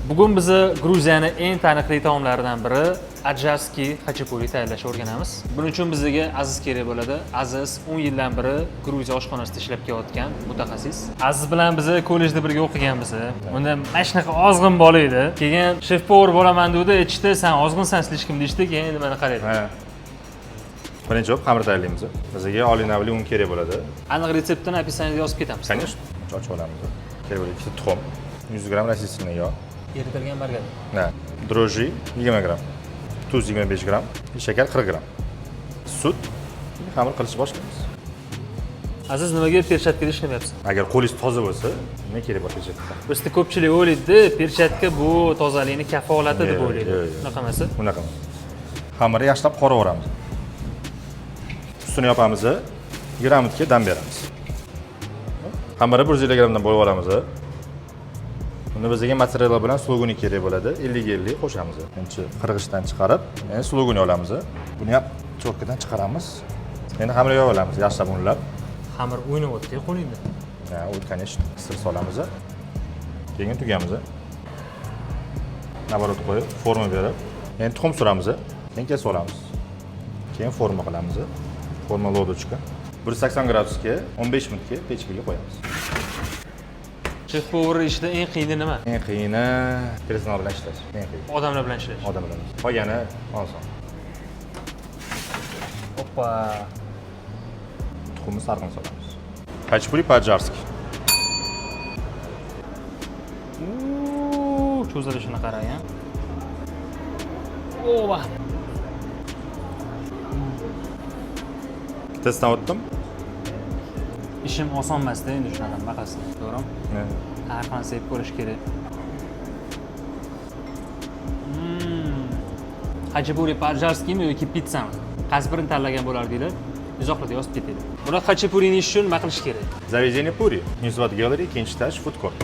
Bugun bizni Gruziyaning eng taniqli taomlaridan biri Adjarski xachapuri tayyorlashni o'rganamiz. Buning uchun bizga Aziz kerak bo'ladi. Aziz 10 yildan beri Gruziya oshxonasida ishlab kelayotgan mutaxassis. Aziz bilan biz kollejda birga o'qiganmiz. Unda mana shunaqa ozg'in bola edi. Keyin chef povar bo'laman degdi, aytishdi, "Sen ozg'insan, slishkim" deyishdi, keyin endi mana qaraydi. Birinchi xamir tayyorlaymiz. Bizga oliy navli un kerak bo'ladi. Aniq retseptini opisaniyada yozib ketamiz. Конечно, ochib olamiz. Kerak bo'ladi 2 tuxum, 100 gramm растительный yog', eritilgan margarin. Droji 20 gramm, tuz 25 gramm, shakar 40 gramm. Sut, xamir qilishni boshlaymiz. Aziz nimaga pershatkada ishlamayapsiz? Agar qo'lingiz toza bo'lsa, nima kerak bor pershatka? Bizda ko'pchilik o'ylaydi, pershatka bu tozalikni kafolati deb o'ylaydi. Unaqa emas. Unaqa emas. Xamirni yaxshilab qoraveramiz. Ustini yopamiz, grammitga dam beramiz. Xamirni 150 grammdan bo'lib olamiz. Uni bizga materiallar bilan sloguni kerak bo'ladi. 50-50 qo'shamiz. Birinchi qirg'ichdan chiqarib, endi sloguni olamiz. Buni ham cho'rkadan chiqaramiz. Endi xamirga yo'q olamiz, yaxshilab unlab. Xamir o'ynayapti qo'lingda. U конечно, sir solamiz. Keyin tugamiz. Navarot qo'yib, forma berib, endi tuxum suramiz. Keyin kesib olamiz. Keyin forma qilamiz. Forma lodochka. 180 gradusga 15 minutga pechkaga qo'yamiz. Chef povar ishida eng qiyini nima? Eng qiyini personal bilan ishlash. Eng qiyin. Odamlar bilan ishlash. Odamlar bilan. Qolgani oson. Oppa. Tuxumni sarg'in solamiz. Xachapuri по-аджарски. Cho'zilishini qarang. Ova. Testdan o'tdim. Ishim oson emas-da endi shunaqa maqasni, to'g'rimi? Har qancha yeb ko'rish kerak. Xachapuri по-аджарскими yoki pizzami? Qaysi birini tanlagan bo'lardinglar? Izohlarda yozib keting. Buni xachapurining ishi uchun nima qilish kerak? Заведение Puri. Newsvat Gallery, ikkinchi etaj, food court.